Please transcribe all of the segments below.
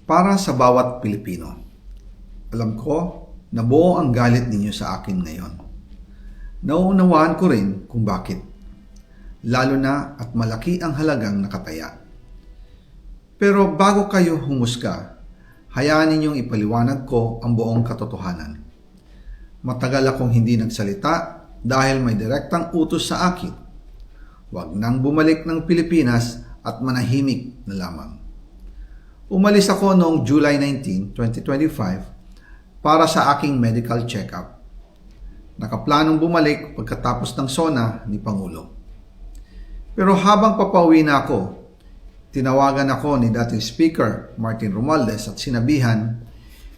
Para sa bawat Pilipino. Alam ko na buo ang galit ninyo sa akin ngayon. Nauunawaan ko rin kung bakit. Lalo na at malaki ang halagang nakataya. Pero bago kayo humusga, hayaan ninyong ipaliwanag ko ang buong katotohanan. Matagal akong hindi nagsalita dahil may direktang utos sa akin. Huwag nang bumalik ng Pilipinas at manahimik na lamang. Umalis ako noong July 19, 2025 para sa aking medical check-up. Nakaplanong bumalik pagkatapos ng SONA ni Pangulo. Pero habang papauwi na ako, tinawagan ako ni dating Speaker Martin Romualdez at sinabihan,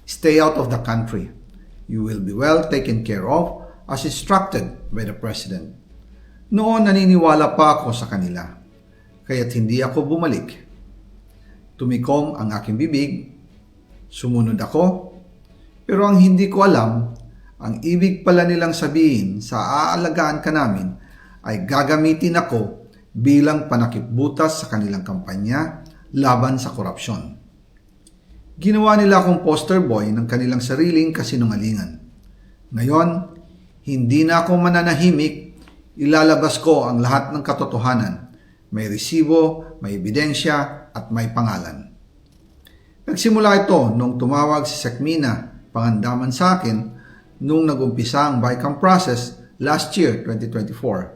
"Stay out of the country. You will be well taken care of as instructed by the President." Noon naniniwala pa ako sa kanila, kaya't hindi ako bumalik. Tumikom ang aking bibig, sumunod ako, pero ang hindi ko alam, ang ibig pala nilang sabihin sa aalagaan ka namin ay gagamitin ako bilang panakipbutas sa kanilang kampanya laban sa korupsyon. Ginawa nila akong poster boy ng kanilang sariling kasinungalingan. Ngayon, hindi na ako mananahimik, ilalabas ko ang lahat ng katotohanan. May resibo, may ebidensya, at may pangalan. Nagsimula ito nung tumawag si Sekmina Pangandaman sa akin nung nag-umpisa ang BICAM process last year, 2024.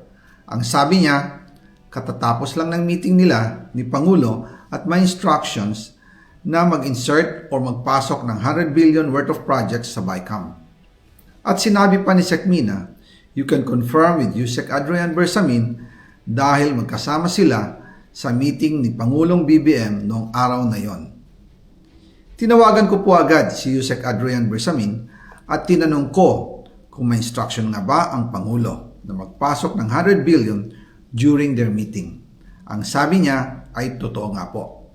Ang sabi niya, katatapos lang ng meeting nila ni Pangulo at may instructions na mag-insert o magpasok ng 100 billion worth of projects sa BICAM. At sinabi pa ni Sekmina, you can confirm with Yusek Adrian Bersamin dahil magkasama sila sa meeting ni Pangulong BBM noong araw na yon. Tinawagan ko po agad si Yusek Adrian Bersamin at tinanong ko kung may instruction nga ba ang Pangulo na magpasok ng 100 billion during their meeting. Ang sabi niya ay totoo nga po.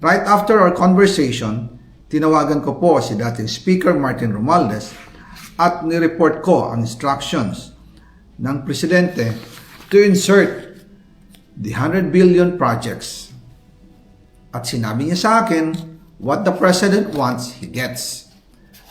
Right after our conversation, tinawagan ko po si dating Speaker Martin Romualdez at nireport ko ang instructions ng Presidente to insert the 100 billion projects. At sinabi niya sa akin, what the President wants, he gets.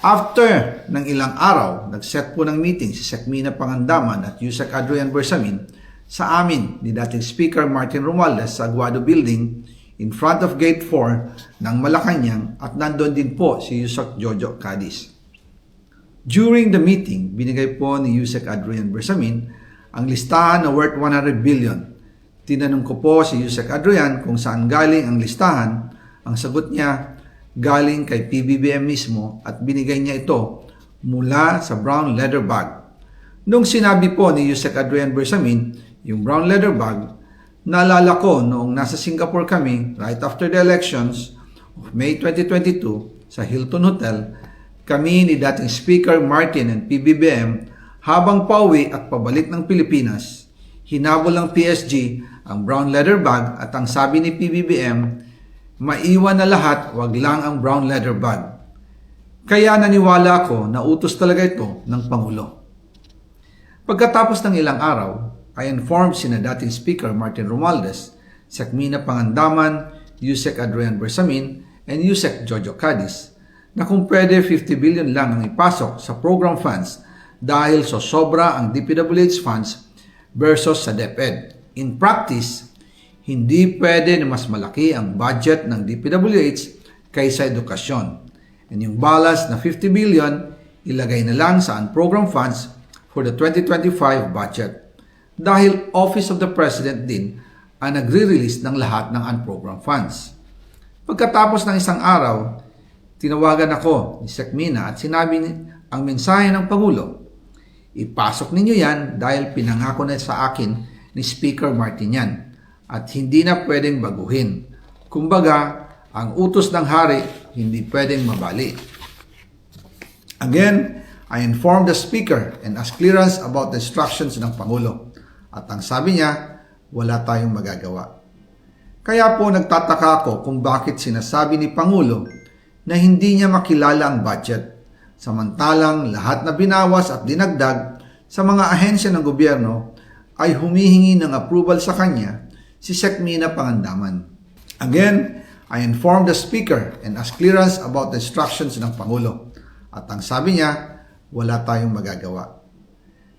After ng ilang araw, nag-set po ng meeting si Sekmina Pangandaman at Yusek Adrian Bersamin sa amin ni dating Speaker Martin Romualdez sa Aguado Building in front of Gate 4 ng Malacanang at nandun din po si Yusek Jojo Cadiz. During the meeting, binigay po ni Yusek Adrian Bersamin ang listahan na worth 100 billion. Tinanong ko po si Yusek Adrian kung saan galing ang listahan. Ang sagot niya, galing kay PBBM mismo at binigay niya ito mula sa brown leather bag. Nung sinabi po ni Yusek Adrian Bersamin yung brown leather bag, naalala ko noong nasa Singapore kami right after the elections of May 2022 sa Hilton Hotel, kami ni dating Speaker Martin and PBBM habang pauwi at pabalik ng Pilipinas, hinabol ng PSG ang brown leather bag at ang sabi ni PBBM, maiwan na lahat, wag lang ang brown leather bag. Kaya naniwala ako na utos talaga ito ng Pangulo. Pagkatapos ng ilang araw, I informed sina dating Speaker Martin Romualdez, Sekmina Pangandaman, Yusek Adrian Bersamin, and Yusek Jojo Cadiz na kung pwede 50 billion lang ang ipasok sa program funds dahil sobra ang DPWH funds versus sa DepEd. In practice, hindi pwede na mas malaki ang budget ng DPWH kaysa edukasyon. And yung balance na 50 billion, ilagay na lang sa unprogrammed funds for the 2025 budget. Dahil Office of the President din ang nagre-release ng lahat ng unprogrammed funds. Pagkatapos ng isang araw, tinawagan ako ni Sekmina at sinabi ang mensahe ng Pangulo, ipasok ninyo yan dahil pinangako na sa akin ni Speaker Martin yan at hindi na pwedeng baguhin. Kumbaga, ang utos ng hari hindi pwedeng mabali. Again, I informed the Speaker and asked clearance about the instructions ng Pangulo. At ang sabi niya, wala tayong magagawa. Kaya po nagtataka ako kung bakit sinasabi ni Pangulo na hindi niya makilala ang budget. Samantalang lahat na binawas at dinagdag sa mga ahensya ng gobyerno ay humihingi ng approval sa kanya si Sekmina Pangandaman. Again, I informed the Speaker and asked clearance about the instructions ng Pangulo. At ang sabi niya, wala tayong magagawa.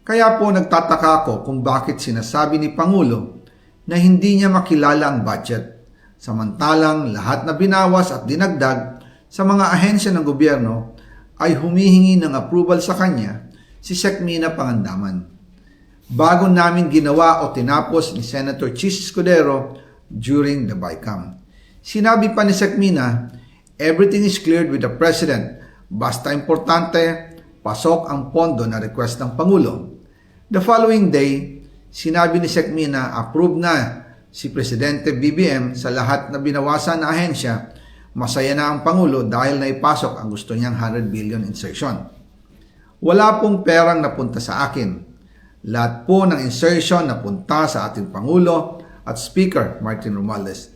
Kaya po nagtataka ako kung bakit sinasabi ni Pangulo na hindi niya makilala ang budget, samantalang lahat na binawas at dinagdag sa mga ahensya ng gobyerno ay humihingi ng approval sa kanya si Sekmina Pangandaman. Bago namin ginawa o tinapos ni Senator Chis Escudero during the BICAM. Sinabi pa ni Sekmina, everything is cleared with the President, basta importante, pasok ang pondo na request ng Pangulo. The following day, sinabi ni Sekmina, approve na si Presidente BBM sa lahat na binawasan na ahensya, masaya na ang Pangulo dahil naipasok ang gusto niyang 100 billion insertion. Wala pong perang napunta sa akin. Lahat po ng insertion napunta sa ating Pangulo at Speaker Martin Romualdez.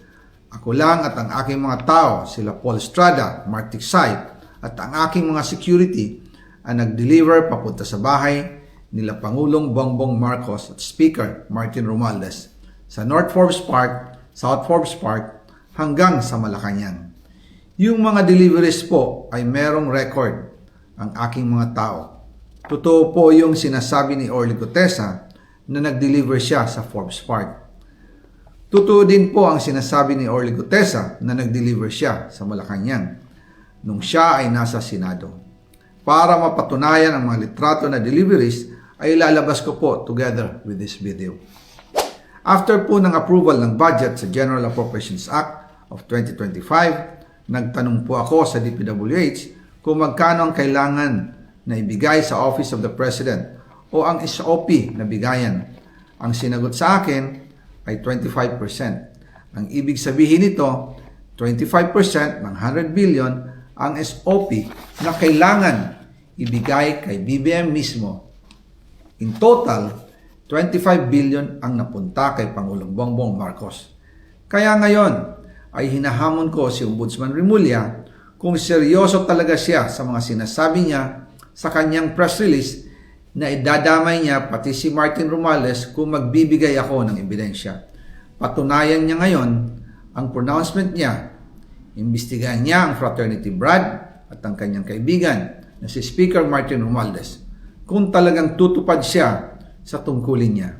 Ako lang at ang aking mga tao, sila Paul Estrada, Mark Tiksay, at ang aking mga security ang nag-deliver papunta sa bahay nila Pangulong Bongbong Marcos at Speaker Martin Romualdez sa North Forbes Park, South Forbes Park hanggang sa Malacanang. Yung mga deliveries po ay merong record ang aking mga tao. Totoo po yung sinasabi ni Orly Gutesa na nag-deliver siya sa Forbes Park. Totoo din po ang sinasabi ni Orly Gutesa na nag-deliver siya sa Malacanang nung siya ay nasa Senado. Para mapatunayan ang mga litrato na deliveries ay ilalabas ko po together with this video. After po ng approval ng budget sa General Appropriations Act of 2025, nagtanong po ako sa DPWH kung magkano ang kailangan na ibigay sa Office of the President o ang SOP na bigayan. Ang sinagot sa akin ay 25%. Ang ibig sabihin nito, 25% ng 100 billion ang SOP na kailangan ibigay kay BBM mismo. In total, 25 billion ang napunta kay Pangulong Bongbong Marcos. Kaya ngayon ay hinahamon ko si Ombudsman Remulla kung seryoso talaga siya sa mga sinasabi niya sa kanyang press release na idadamay niya pati si Martin Romualdez kung magbibigay ako ng ebidensya. Patunayan niya ngayon ang pronouncement niya. Imbestigahan niya ang Fraternity Brad at ang kanyang kaibigan na si Speaker Martin Romualdez kung talagang tutupad siya sa tungkulin niya.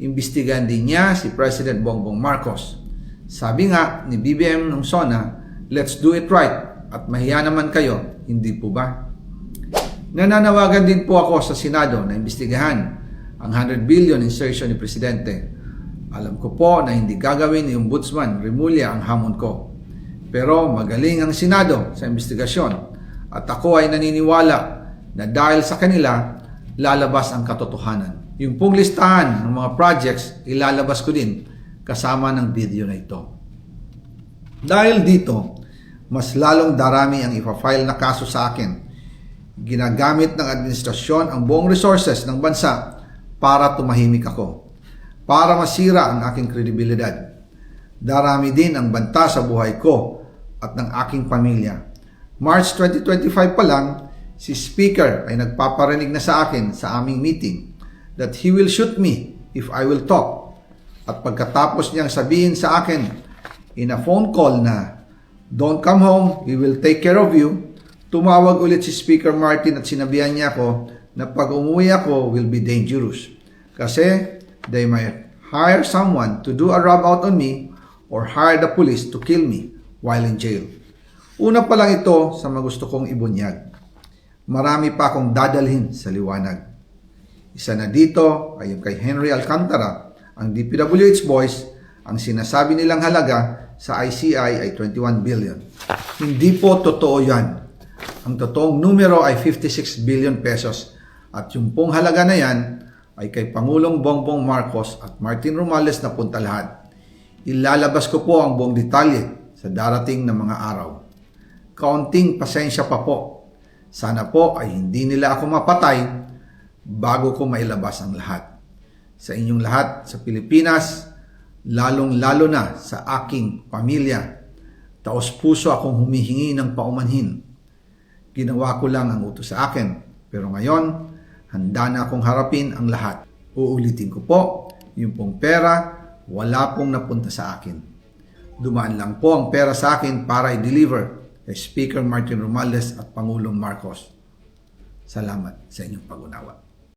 Imbestigahan din niya si President Bongbong Marcos. Sabi nga ni BBM ng SONA, let's do it right at mahiya naman kayo, hindi po ba? Nananawagan din po ako sa Senado na imbestigahan ang 100 billion insertion ni Presidente. Alam ko po na hindi gagawin ni Ombudsman Remulla ang hamon ko. Pero magaling ang Senado sa investigasyon at ako ay naniniwala na dahil sa kanila, lalabas ang katotohanan. Yung pong listahan ng mga projects, ilalabas ko din kasama ng video na ito. Dahil dito, mas lalong darami ang ipa-file na kaso sa akin. Ginagamit ng administrasyon ang buong resources ng bansa para tumahimik ako, para masira ang aking kredibilidad. Darami din ang banta sa buhay ko at ng aking pamilya. March 2025 pa lang, si Speaker ay nagpaparinig na sa akin sa aming meeting that he will shoot me if I will talk. At pagkatapos niyang sabihin sa akin in a phone call na, don't come home, we will take care of you, tumawag ulit si Speaker Martin at sinabihan niya ako na pag umuwi ako will be dangerous. Kasi they might hire someone to do a rub out on me or hire the police to kill me while in jail. Una pa lang ito sa magusto kong ibunyag. Marami pa akong dadalhin sa liwanag. Isa na dito ay yung kay Henry Alcantara, ang DPWH boys, ang sinasabi nilang halaga sa ICI ay 21 billion. Hindi po totoo yan. Ang totoong numero ay 56 billion pesos at yung pong halaga na yan ay kay Pangulong Bongbong Marcos at Martin Romualdez na punta lahat. Ilalabas ko po ang buong detalye sa darating na mga araw. Kaunting pasensya pa po. Sana po ay hindi nila ako mapatay bago ko mailabas ang lahat. Sa inyong lahat sa Pilipinas, lalong-lalo na sa aking pamilya, taos puso akong humihingi ng paumanhin. Ginawa ko lang ang utos sa akin, pero ngayon, handa na akong harapin ang lahat. Uulitin ko po, yung pong pera, wala pong napunta sa akin. Dumaan lang po ang pera sa akin para i-deliver kay Speaker Martin Romales at Pangulong Marcos. Salamat sa inyong pag-unawa.